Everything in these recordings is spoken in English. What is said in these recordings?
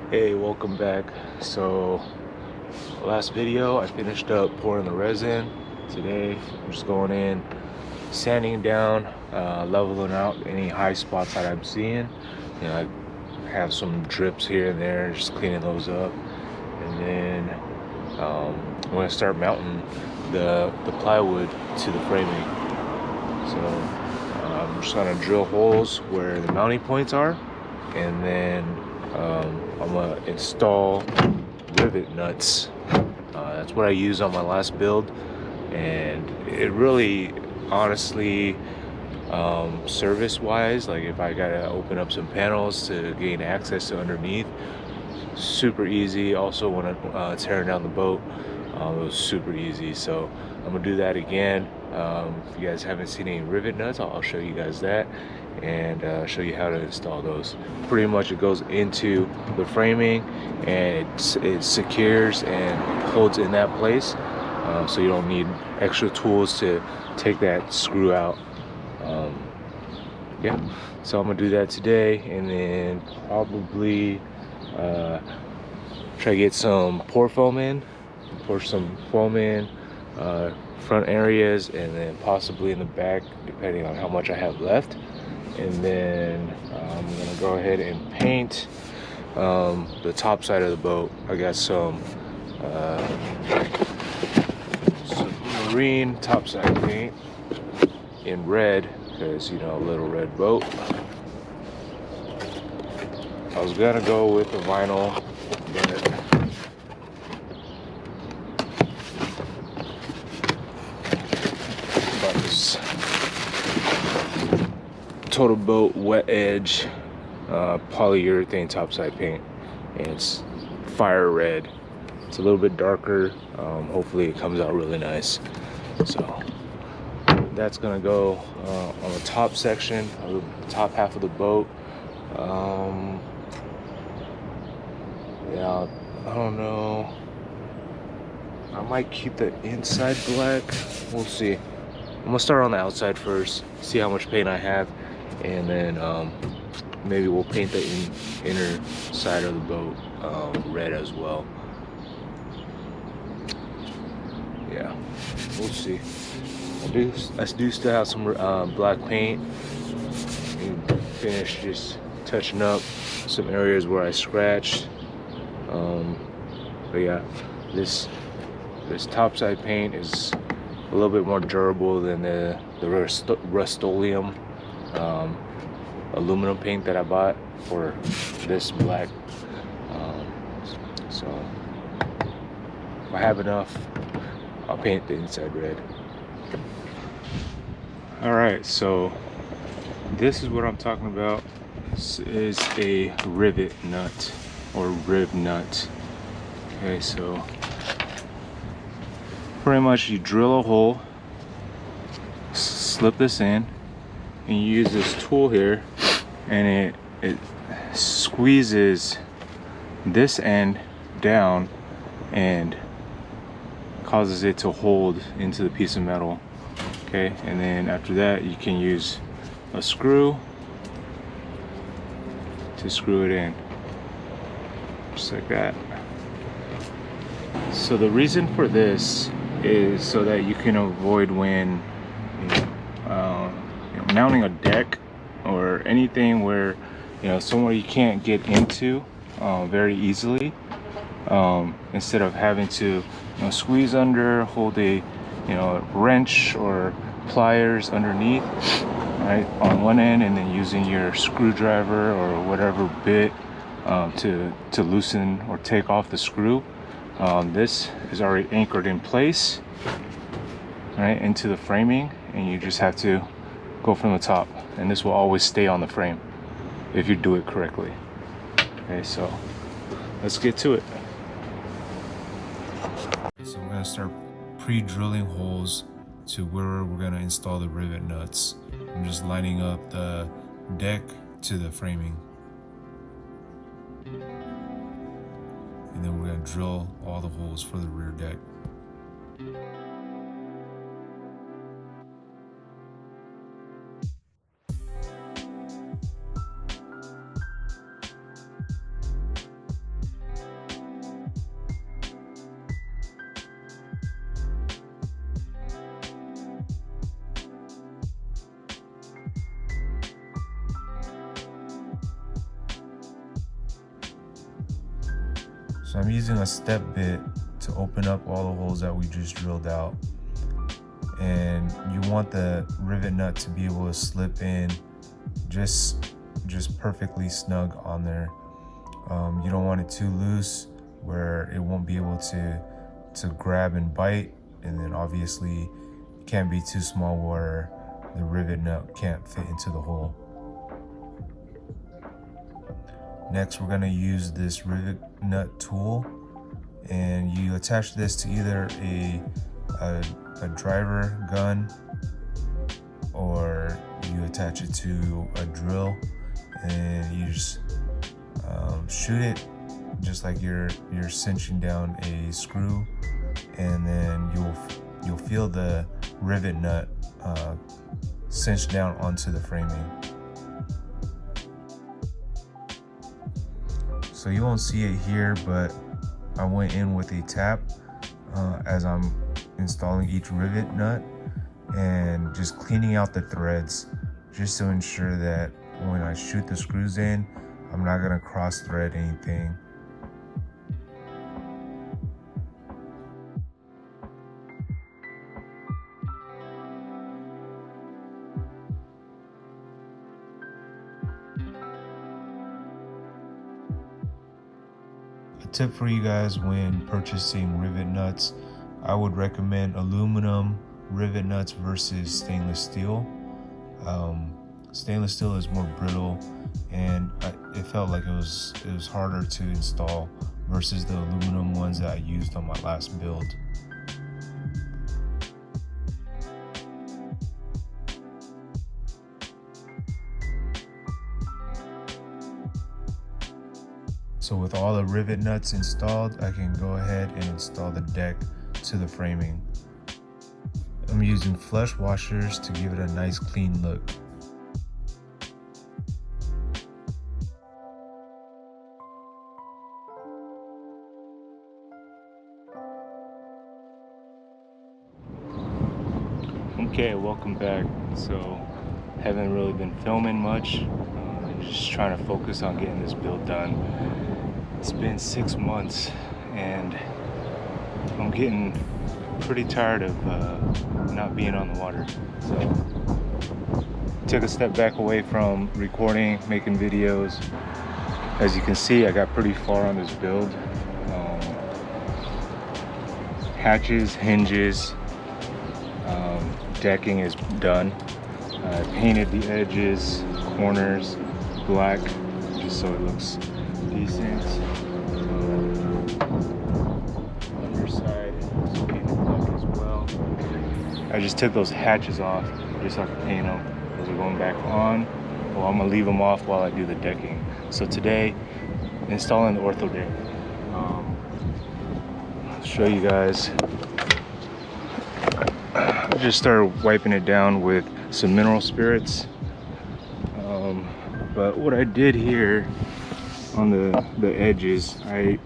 Hey, welcome back. So last video I finished up pouring the resin. Today I'm just going in, sanding down, leveling out any high spots that I'm seeing. I have some drips here and there, just cleaning those up. And then I'm going to start mounting the plywood to the framing. So I'm just going to drill holes where the mounting points are, and then I'm gonna install rivet nuts. That's what I used on my last build, and it really, honestly, service wise, like if I gotta open up some panels to gain access to underneath, super easy. Also when tearing down the boat, it was super easy. So I'm gonna do that again. If you guys haven't seen any rivet nuts, I'll show you guys that and show you how to install those. Pretty much it goes into the framing and it secures and holds in that place, so you don't need extra tools to take that screw out. Yeah, so I'm gonna do that today, and then probably try to get some pour foam in, pour some foam in front areas, and then possibly in the back depending on how much I have left. And then I'm gonna go ahead and paint the top side of the boat. I got some marine topside paint in red, because a little red boat. I was gonna go with the vinyl, but about this Total Boat Wet Edge polyurethane topside paint, and it's fire red. It's a little bit darker. Hopefully it comes out really nice. So that's gonna go on the top section, the top half of the boat. Yeah, I don't know. I might keep the inside black. We'll see. I'm gonna start on the outside first, see how much paint I have, and then maybe we'll paint the inner side of the boat red as well. Yeah, we'll see. I do still have some black paint, and finish just touching up some areas where I scratched. But yeah, this topside paint is a little bit more durable than the Rust-Oleum aluminum paint that I bought for this black. So if I have enough, I'll paint the inside red. All right, so this is what I'm talking about. This is a rivet nut, or riv nut. Okay, so pretty much you drill a hole, slip this in, and you use this tool here, and it squeezes this end down and causes it to hold into the piece of metal. Okay, and then after that you can use a screw to screw it in, just like that. So the reason for this is so that you can avoid when mounting a deck or anything where somewhere you can't get into very easily, instead of having to squeeze under, hold a wrench or pliers underneath, right, on one end, and then using your screwdriver or whatever bit to loosen or take off the screw. This is already anchored in place, right, into the framing, and you just have to go from the top, and this will always stay on the frame if you do it correctly. Okay, so let's get to it. So we're gonna start pre-drilling holes to where we're gonna install the rivet nuts. I'm just lining up the deck to the framing, and then we're gonna drill all the holes for the rear deck. So I'm using a step bit to open up all the holes that we just drilled out. And you want the rivet nut to be able to slip in just perfectly snug on there. You don't want it too loose where it won't be able to grab and bite, and then obviously it can't be too small where the rivet nut can't fit into the hole. Next, we're going to use this rivet nut tool, and you attach this to either a driver gun, or you attach it to a drill, and you just shoot it just like you're cinching down a screw, and then you'll feel the rivet nut cinch down onto the framing. So you won't see it here, but I went in with a tap as I'm installing each rivet nut and just cleaning out the threads, just to ensure that when I shoot the screws in, I'm not gonna cross thread anything. A tip for you guys when purchasing rivet nuts, I would recommend aluminum rivet nuts versus stainless steel. Stainless steel is more brittle, and it felt like it was harder to install versus the aluminum ones that I used on my last build. So with all the rivet nuts installed, I can go ahead and install the deck to the framing. I'm using flush washers to give it a nice clean look. Okay, welcome back. So, haven't really been filming much. Just trying to focus on getting this build done. It's been 6 months, and I'm getting pretty tired of not being on the water. So, took a step back away from recording, making videos. As you can see, I got pretty far on this build. Hatches, hinges, decking is done. I painted the edges, corners black, just so it looks decent. Underside is painted black as well. I just took those hatches off just so I could paint them. Those are going back on. Well, I'm gonna leave them off while I do the decking. So today, installing the OrthoDek. I'll show you guys. I just started wiping it down with some mineral spirits. But what I did here on the edges, I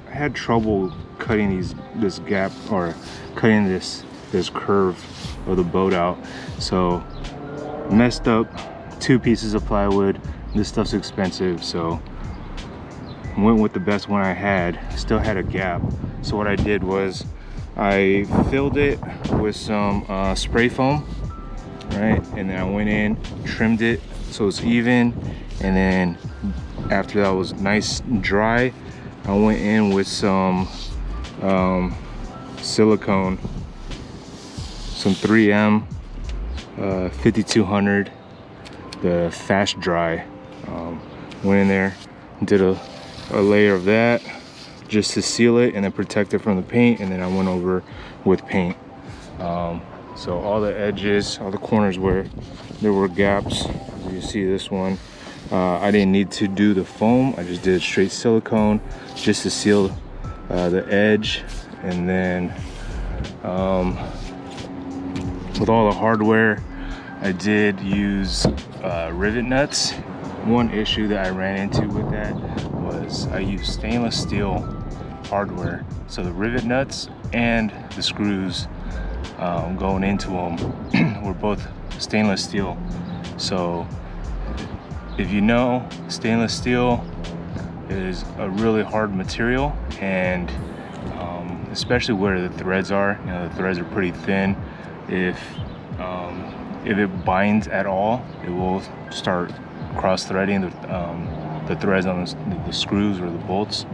had trouble cutting this gap, or cutting this curve of the boat out. So messed up 2 pieces of plywood. This stuff's expensive, so went with the best one I had. Still had a gap. So what I did was I filled it with some spray foam, right? And then I went in, trimmed it so it's even, and then after that was nice dry, I went in with some silicone, some 3M 5200, the fast dry. Went in there, did a layer of that just to seal it and then protect it from the paint, and then I went over with paint. So all the edges, all the corners where there were gaps, as you see this one, I didn't need to do the foam. I just did straight silicone just to seal the edge. And then with all the hardware, I did use rivet nuts. One issue that I ran into with that was I used stainless steel hardware, so the rivet nuts and the screws going into them were both stainless steel. So if you know, stainless steel is a really hard material, and especially where the threads are, you know, the threads are pretty thin. If it binds at all, it will start cross-threading the threads on the screws or the bolts.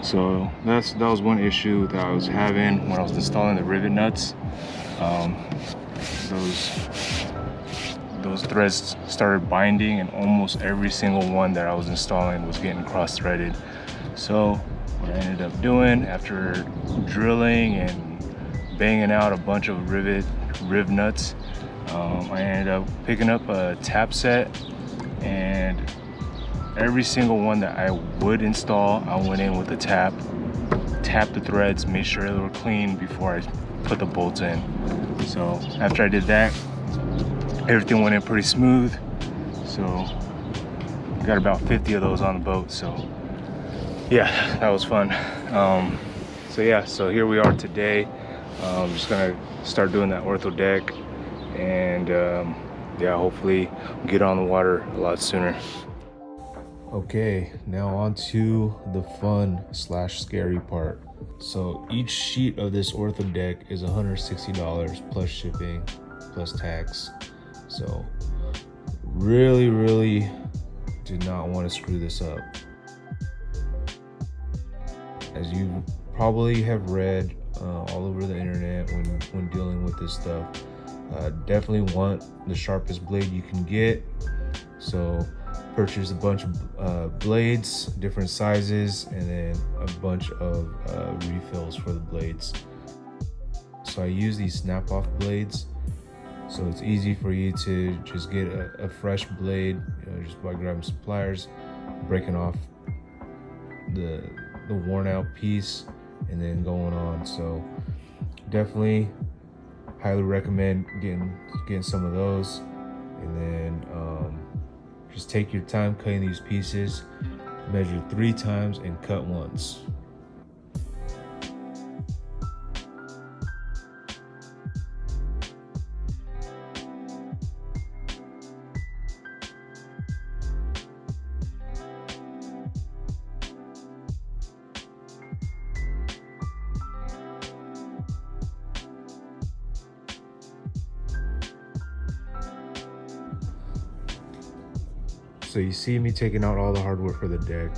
So that was one issue that I was having when I was installing the rivet nuts. Those threads started binding, and almost every single one that I was installing was getting cross-threaded. So what I ended up doing, after drilling and banging out a bunch of riv nuts, I ended up picking up a tap set, and every single one that I would install, I went in with a tapped the threads, made sure they were clean before I put the bolts in. So after I did that, everything went in pretty smooth. So got about 50 of those on the boat. So yeah, that was fun. So yeah, so here we are today. I'm just gonna start doing that OrthoDek, and yeah, hopefully get on the water a lot sooner. Okay, now on to the fun / scary part. So each sheet of this OrthoDek is $160 plus shipping plus tax. So really did not want to screw this up. As you probably have read all over the internet when dealing with this stuff, definitely want the sharpest blade you can get. So purchase a bunch of blades, different sizes, and then a bunch of refills for the blades. So I use these snap-off blades, so it's easy for you to just get a fresh blade, you know, just by grabbing some pliers, breaking off the worn out piece, and then going on. So definitely highly recommend getting some of those, and then just take your time cutting these pieces. Measure 3 times and cut once. So you see me taking out all the hardware for the deck.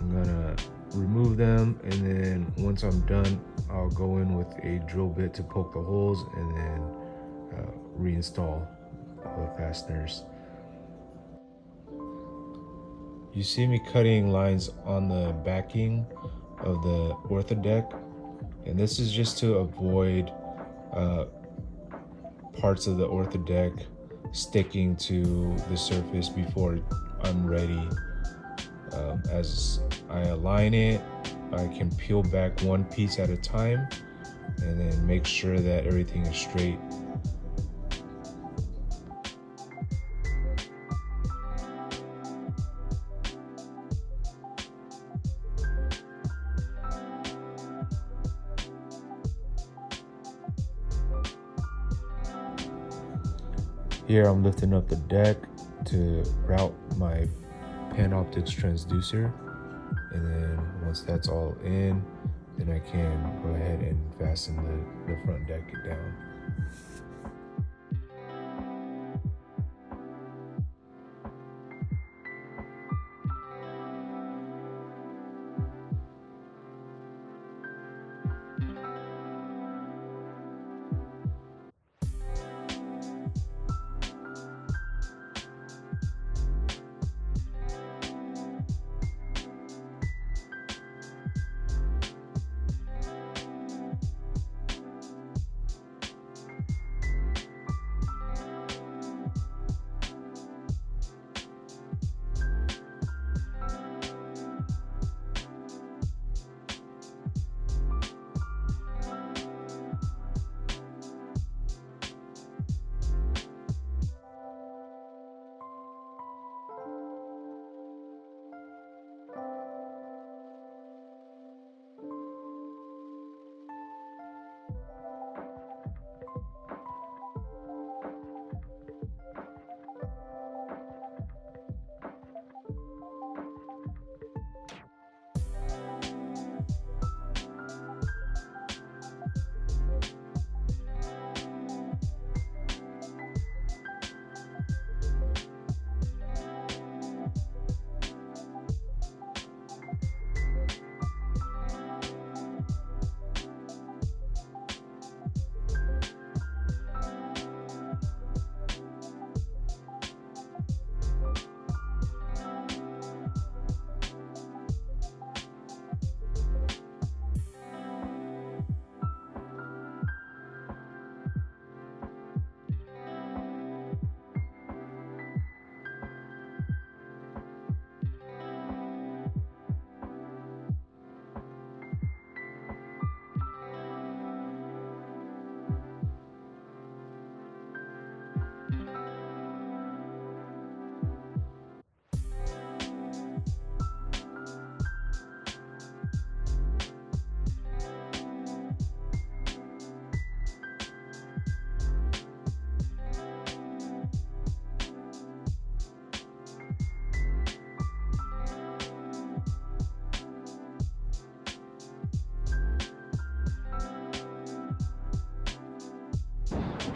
I'm gonna remove them, and then once I'm done, I'll go in with a drill bit to poke the holes, and then reinstall the fasteners. You see me cutting lines on the backing of the OrthoDek, and this is just to avoid parts of the OrthoDek sticking to the surface before I'm ready. As I align it, I can peel back one piece at a time and then make sure that everything is straight. Here I'm lifting up the deck to route my Panoptix transducer, and then once that's all in, then I can go ahead and fasten the front deck down.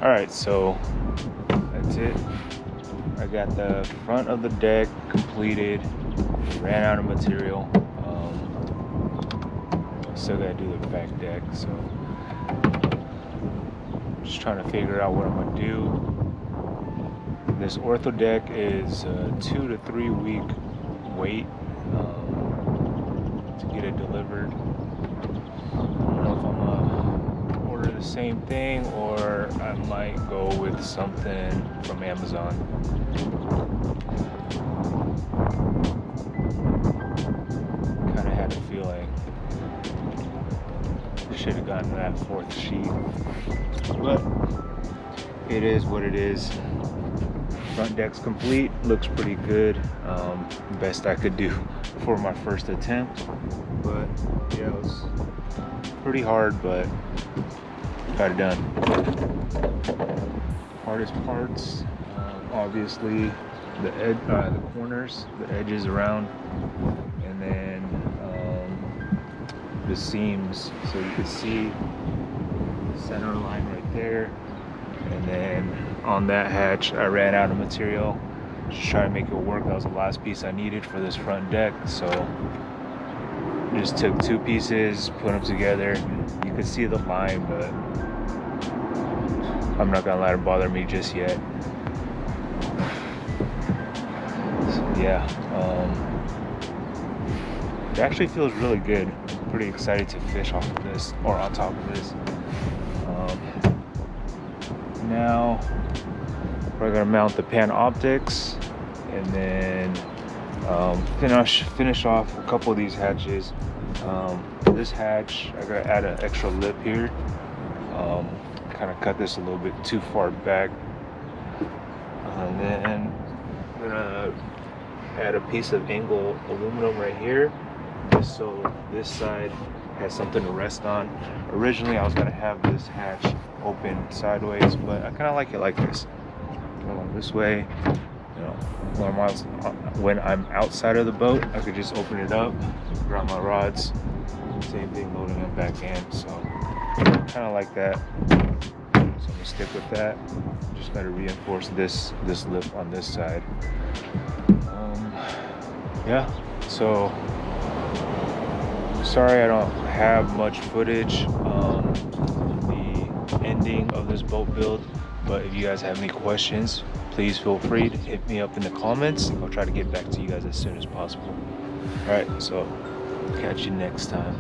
All right, so that's it. I got the front of the deck completed. Ran out of material. Still gotta do the back deck, so just trying to figure out what I'm gonna do. This OrthoDek is a 2 to 3 week wait to get it delivered. I don't know if I'm gonna order the same thing or I might go with something from Amazon. Kind of had a feeling should have gotten that 4th sheet, but it is what it is. Front deck's complete, looks pretty good. Best I could do for my first attempt, but yeah, it was pretty hard, but got it done. Hardest parts, obviously the corners, the edges around, and then the seams, so you can see the center line right there. And then on that hatch, I ran out of material. Just trying to make it work. That was the last piece I needed for this front deck. So just took 2 pieces, put them together. You could see the line, but I'm not gonna let it bother me just yet. So yeah, it actually feels really good. I'm pretty excited to fish off of this, or on top of this. Now we're gonna mount the pan optics and then finish off a couple of these hatches. This hatch, I gotta add an extra lip here. Kind of cut this a little bit too far back, and then I'm gonna add a piece of angle aluminum right here, just so this side has something to rest on. Originally I was gonna have this hatch open sideways, but I kind of like it like this. Going this way, you know, when I'm outside of the boat, I could just open it up, grab my rods. Same thing loading them back in. So kind of like that. So I'm gonna stick with that. Just gotta reinforce this lip on this side. Yeah. So sorry I don't have much footage the ending of this boat build, but if you guys have any questions, please feel free to hit me up in the comments. I'll try to get back to you guys as soon as possible. All right, so catch you next time.